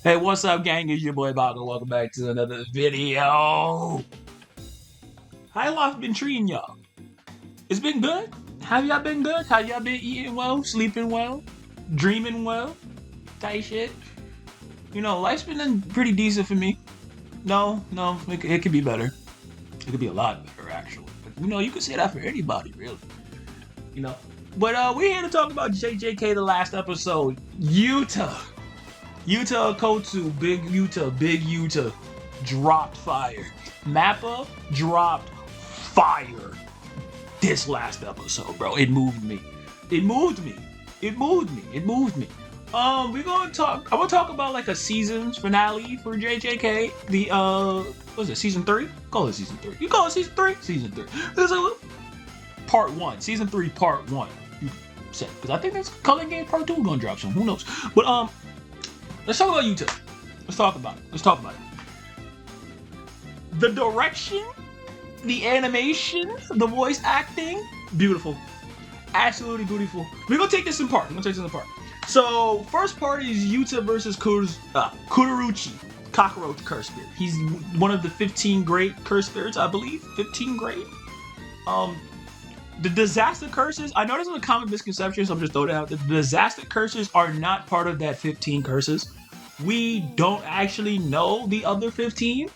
Hey, what's up, gang? It's your boy Bago. Welcome back to another video. How life been treating y'all? It's been good? Have y'all been good? Have y'all been eating well, sleeping well, dreaming well? Type shit. You know, life's been pretty decent for me. No, it could be better. It could be a lot better, actually. But, you know, you could say that for anybody, really. You know. But we're here to talk about JJK the last episode. YUTA. Yutaokkotsu, big Yuta, dropped fire. Mappa dropped fire. This last episode, bro, it moved me. I'm gonna talk about like a season's finale for JJK. The what is it, season 3? Call it season 3. You call it season 3? Season 3. This is part 1. Season 3, part 1. You said, because I think that's Color Game Part 2 gonna drop soon. Who knows? But let's talk about YUTA. Let's talk about it. The direction, the animation, the voice acting, beautiful. Absolutely beautiful. We're gonna take this in part. So, first part is Yuta versus Kururuchi, Cockroach Curse Spirit. He's one of the 15 great curse spirits, I believe. 15 great. The disaster curses, I know this is a common misconception, so I'm just throwing it out there. The disaster curses are not part of that 15 curses. We don't actually know the other 15.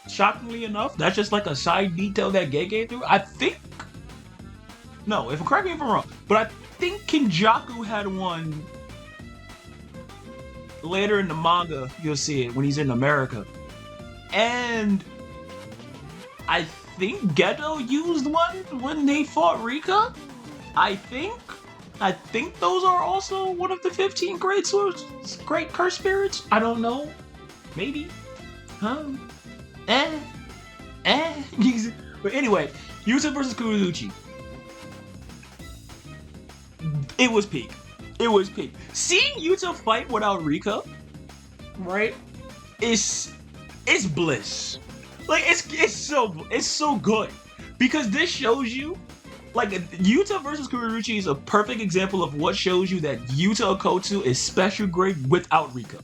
Shockingly enough, that's just like a side detail that Gege threw. I think, no, if correct me if I'm wrong, but I think Kinjaku had one later in the manga. You'll see it when he's in America, and I think Geto used one when they fought Rika. I think those are also one of the 15 great curse spirits. I don't know. Maybe. But anyway, Yuta versus Kururuchi. It was peak. Seeing Yuta fight without Rika, right? It's bliss. Like it's so good because this shows you, like, Yuta versus Kururuchi is a perfect example of what shows you that Yutaokkotsu is special grade without Rika.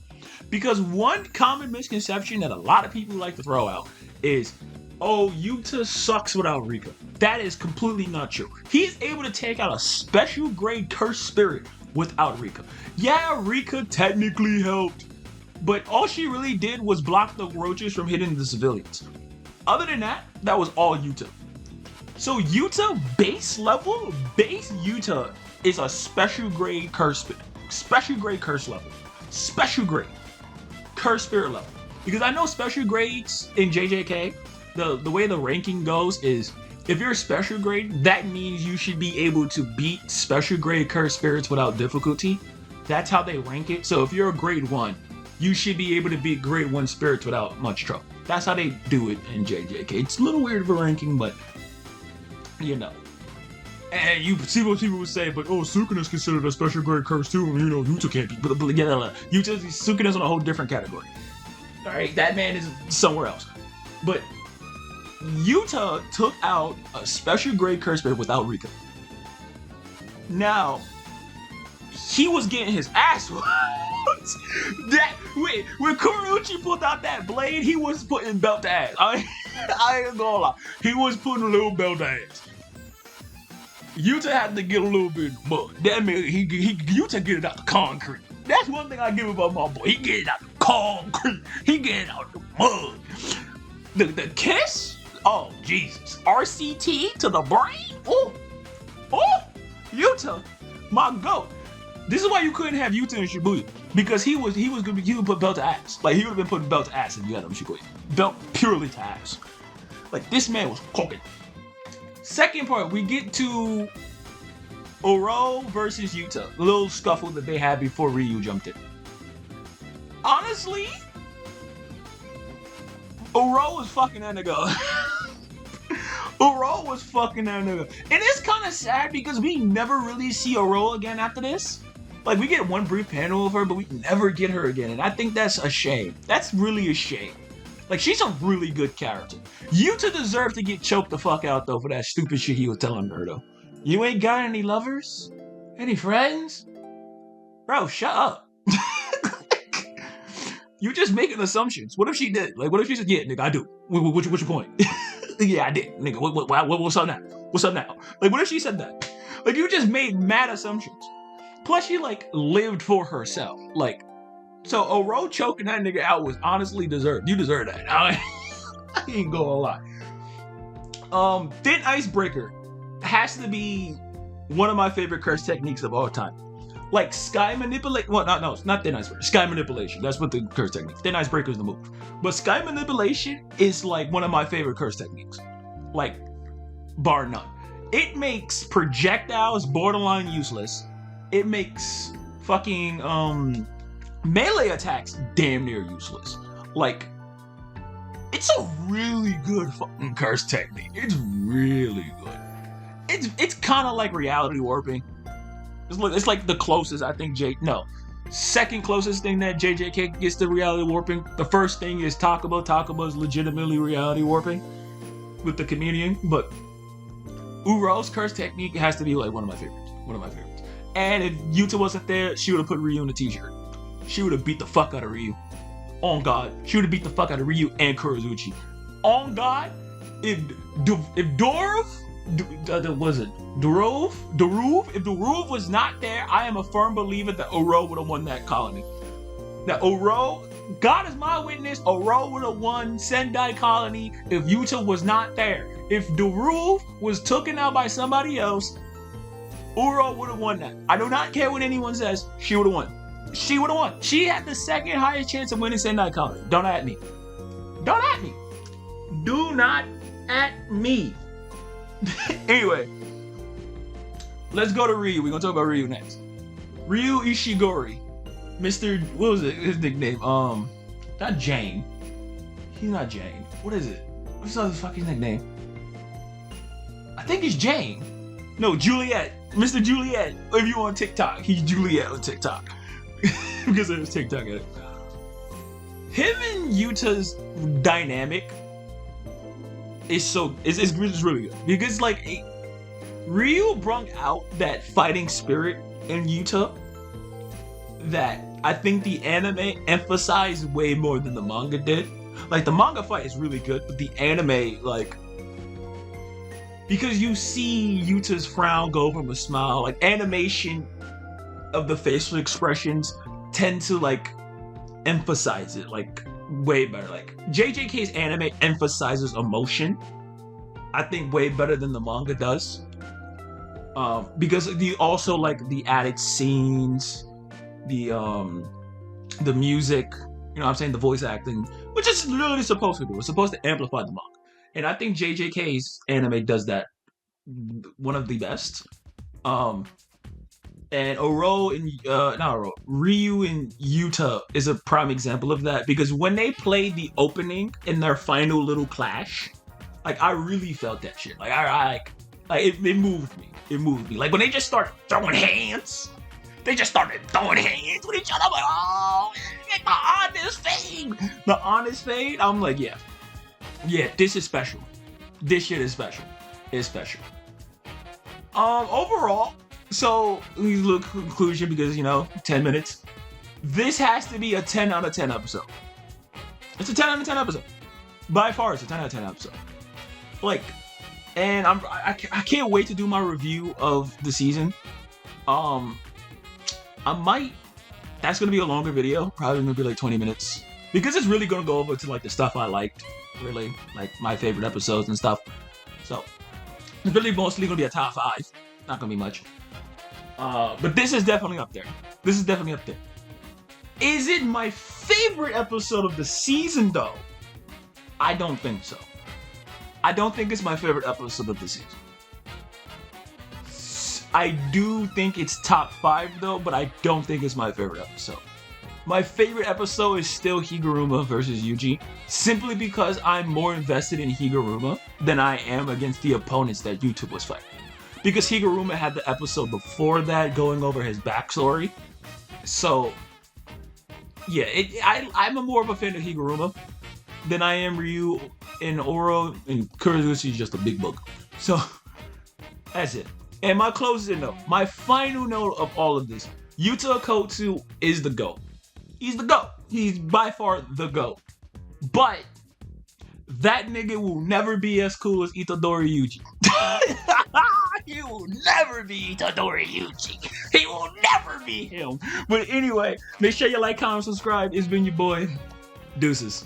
Because one common misconception that a lot of people like to throw out is, oh, Yuta sucks without Rika. That is completely not true. He's able to take out a special grade curse spirit without Rika. Yeah, Rika technically helped, but all she really did was block the roaches from hitting the civilians. Other than that, that was all Yuta. So Yuta base Yuta is a special grade curse level. Special grade curse spirit level. Because I know special grades in JJK, the way the ranking goes is, if you're a special grade, that means you should be able to beat special grade curse spirits without difficulty. That's how they rank it. So if you're a grade 1, you should be able to beat grade 1 spirits without much trouble. That's how they do it in JJK. It's a little weird of a ranking, but you know. And you see what people would say, but oh, Sukuna's considered a special grade curse too. You know, Yuta can't be. But Sukuna's on a whole different category. Alright, that man is somewhere else. But Yuta took out a special grade curse spirit without Rika. Now, he was getting his ass whooped. When Kururuchi pulled out that blade, he was putting belt to ass. I ain't gonna lie. He was putting a little belt to ass. Yuta had to get a little bit of mud. That means Yuta get it out the concrete. That's one thing I give about my boy. He get it out the concrete. He get it out the mud. The kiss? Oh, Jesus. RCT to the brain? Oh, Yuta, my goat. This is why you couldn't have Yuta in Shibuya, because he would put belt to ass. Like, he would have been putting belt to ass if you had him in Shibuya. Belt purely to ass. Like, this man was cooking. Second part, we get to Oro versus Yuta. The little scuffle that they had before Ryu jumped in. Honestly, Oro was fucking that nigga. Oro was fucking that nigga. And it's kind of sad because we never really see Oro again after this. Like, we get one brief panel of her, but we never get her again. And I think that's a shame. That's really a shame. Like, she's a really good character. Yuta deserved to get choked the fuck out, though, for that stupid shit he was telling her, though. You ain't got any lovers? Any friends? Bro, shut up. You just making assumptions. What if she did? Like, what if she said, yeah, nigga, I do. What's your point? Yeah, I did. Nigga, what's up now? What's up now? Like, what if she said that? Like, you just made mad assumptions. Plus, she, like, lived for herself. Like, so Oro choking that nigga out was honestly deserved. You deserve that. I ain't gonna lie. Thin Icebreaker has to be one of my favorite curse techniques of all time. Like sky manipulation. Well, no, it's not thin icebreaker. Sky manipulation. That's what the curse technique. Thin icebreaker is the move. But sky manipulation is like one of my favorite curse techniques. Like, bar none. It makes projectiles borderline useless. It makes fucking melee attacks damn near useless. Like, it's a really good fucking curse technique. It's really good. It's kind of like reality warping. It's like the closest I think second closest thing that JJK gets to reality warping. The first thing is Takaba. Takaba is legitimately reality warping with the comedian, but Uro's curse technique has to be like one of my favorites. And if Yuta wasn't there, she would have put Ryu in a t-shirt. She would have beat the fuck out of Ryu. On God, she would have beat the fuck out of Ryu and Kurozuchi. On God, if Daruv was not there, I am a firm believer that Oro would have won that colony. That Oro, God is my witness, Oro would have won Sendai colony if Yuta was not there. If Daruv was taken out by somebody else, Oro would have won that. I do not care what anyone says, she would have won. She would have won. She had the second highest chance of winning Sendai colony. Don't at me. Don't at me. Do not at me. Anyway, let's go to Ryu. We're gonna talk about Ryu next. Ryu Ishigori, Mr. What was it? His nickname? Not Jane. He's not Jane. What is it? What's his fucking nickname? I think it's Jane. No, Juliet. Mr. Juliet. If you on TikTok, he's Juliet on TikTok because there's TikTok in it. Him and Yuta's dynamic is really good because like Ryu brought out that fighting spirit in Yuta that I think the anime emphasized way more than the manga did. Like the manga fight is really good, but the anime, like, because you see Yuta's frown go from a smile, like animation of the facial expressions tend to like emphasize it like way better. Like JJK's anime emphasizes emotion, I think, way better than the manga does. Because the also like the added scenes, the music, you know what I'm saying, the voice acting, which is literally supposed to do. It's supposed to amplify the manga. And I think JJK's anime does that one of the best. And Ryu and Yuta is a prime example of that, because when they played the opening in their final little clash, like I really felt that shit. Like it moved me. It moved me. Like when they just started throwing hands. They just started throwing hands with each other. I'm like, oh, the honest fade. The honest fade. I'm like, yeah, this is special. This shit is special. It's special. Overall, so we look conclusion because 10 minutes. This has to be a 10 out of 10 episode. It's a 10 out of 10 episode. By far, it's a 10 out of 10 episode. Like, and I can't wait to do my review of the season. That's gonna be a longer video, probably gonna be like 20 minutes, because it's really gonna go over to like the stuff I liked, really, like my favorite episodes and stuff. So it's really mostly gonna be a top 5, not gonna be much. But this is definitely up there. Is it my favorite episode of the season though? I don't think so. I don't think it's my favorite episode of the season. I do think it's top 5 though, but I don't think it's my favorite episode. My favorite episode is still Higuruma versus Yuji, simply because I'm more invested in Higuruma than I am against the opponents that Yuta was fighting. Because Higuruma had the episode before that going over his backstory. So, yeah, I'm more of a fan of Higuruma than I am Ryu and Oro, and Kurozuchi is just a big book. So, that's it. And my closing note, my final note of all of this, yutaokkotsu is the GOAT. He's the GOAT. He's by far the GOAT. But that nigga will never be as cool as Itadori Yuji. He will never be Itadori Yuji. He will never be him. But anyway, make sure you like, comment, subscribe. It's been your boy. Deuces.